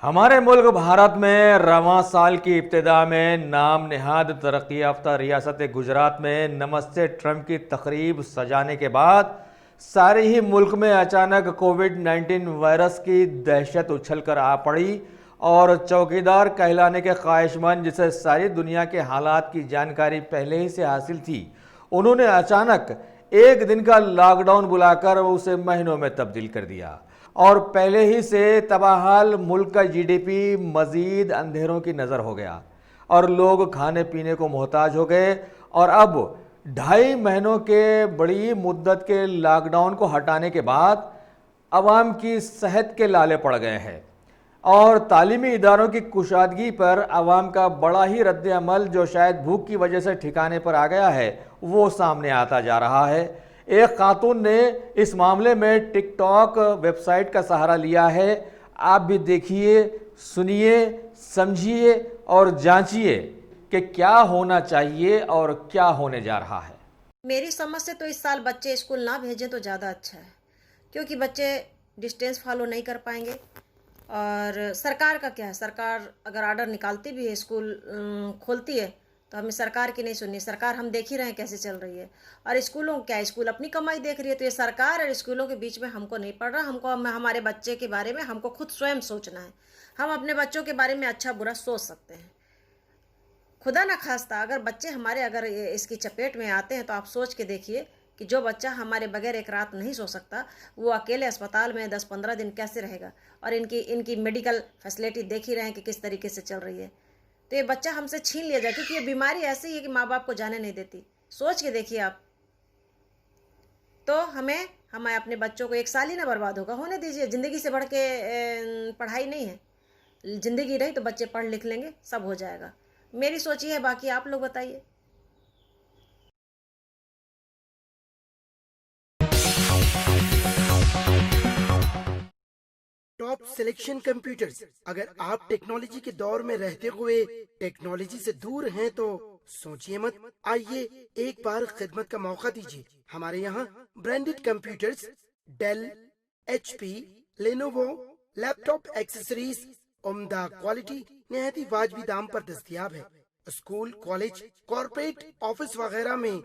हमारे मुल्क भारत में रवां साल की इब्तिदा में नाम नेहाद तरक्की याफ्ता रियासत गुजरात में नमस्ते ट्रंप की तकरीब सजाने के बाद सारे ही मुल्क में अचानक कोविड-19 वायरस की दहशत उछल कर आ पड़ी और चौकीदार कहलाने के ख्वाहिशमंद जिसे सारी दुनिया के हालात की जानकारी पहले ही से हासिल थी, उन्होंने अचानक एक दिन का लॉकडाउन बुलाकर उसे महीनों में तब्दील कर दिया और पहले ही से तबाहाल मुल्क का जीडीपी मजीद अंधेरों की नज़र हो गया और लोग खाने पीने को मोहताज हो गए। और अब 2.5 महीनों के बड़ी मुद्दत के लॉकडाउन को हटाने के बाद अवाम की सेहत के लाले पड़ गए हैं और तालीमी इदारों की कुशादगी पर अवाम का बड़ा ही रद्द अमल जो शायद भूख की वजह से ठिकाने पर आ गया है वो सामने आता जा रहा है। एक खातून ने इस मामले में टिकटॉक वेबसाइट का सहारा लिया है। आप भी देखिए, सुनिए, समझिए और जांचिए कि क्या होना चाहिए और क्या होने जा रहा है। मेरी समझ से तो इस साल बच्चे स्कूल ना भेजें तो ज़्यादा अच्छा है, क्योंकि बच्चे डिस्टेंस फॉलो नहीं कर पाएंगे। और सरकार का क्या है, सरकार अगर ऑर्डर निकालती भी है, स्कूल खोलती है, तो हमें सरकार की नहीं सुननी। सरकार हम देख ही रहे हैं कैसे चल रही है। और स्कूलों क्या, स्कूल अपनी कमाई देख रही है। तो ये सरकार और स्कूलों के बीच में हमको नहीं पड़ रहा। हमको हमारे बच्चे के बारे में हमको खुद स्वयं सोचना है। हम अपने बच्चों के बारे में अच्छा बुरा सोच सकते हैं। खुदा ना खास्ता अगर बच्चे हमारे अगर इसकी चपेट में आते हैं तो आप सोच के देखिए कि जो बच्चा हमारे बगैर एक रात नहीं सो सकता वो अकेले अस्पताल में 10-15 दिन कैसे रहेगा। और इनकी मेडिकल फैसिलिटी देख ही रहे हैं कि किस तरीके से चल रही है। तो ये बच्चा हमसे छीन लिया जाए, क्योंकि ये बीमारी ऐसी है कि माँ बाप को जाने नहीं देती। सोच के देखिए आप। तो हमें अपने बच्चों को एक साल ही ना बर्बाद होगा, होने दीजिए। ज़िंदगी से बढ़ के पढ़ाई नहीं है। ज़िंदगी रही तो बच्चे पढ़ लिख लेंगे, सब हो जाएगा। मेरी सोच ही है, बाकी आप लोग बताइए। Top selection computers. अगर आप टेक्नोलॉजी के दौर में रहते हुए टेक्नोलॉजी से दूर हैं तो सोचिए मत, आइए एक बार खिदमत का मौका दीजिए। हमारे यहाँ branded computers Dell, HP, Lenovo, laptop accessories उम्दा क्वालिटी निहायती वाजबी दाम पर दस्तयाब है। स्कूल, कॉलेज, कॉर्पोरेट, ऑफिस वगैरह में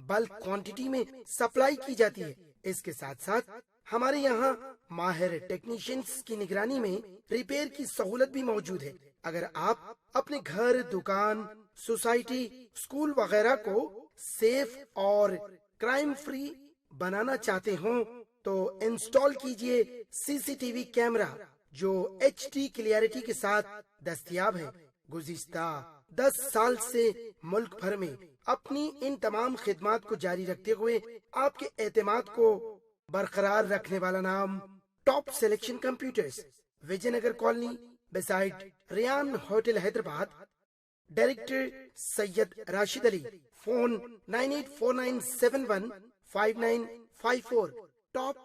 बल्क क्वांटिटी में सप्लाई की जाती है। इसके साथ साथ हमारे यहाँ माहिर टेक्नीशियंस की निगरानी में रिपेयर की सहूलत भी मौजूद है। अगर आप अपने घर, दुकान, सोसाइटी, स्कूल वगैरह को सेफ और क्राइम फ्री बनाना चाहते हो तो इंस्टॉल कीजिए सीसीटीवी कैमरा जो एचडी क्लियरिटी के साथ दस्तयाब है। गुज़िश्ता 10 साल से मुल्क भर में अपनी इन तमाम खिदमात को जारी रखते हुए आपके एतमाद को बरकरार रखने वाला नाम top selection computers, Vijayanagar colony beside Riyan hotel Hyderabad. Director Syed Rashid Ali. Phone 9849715954। Top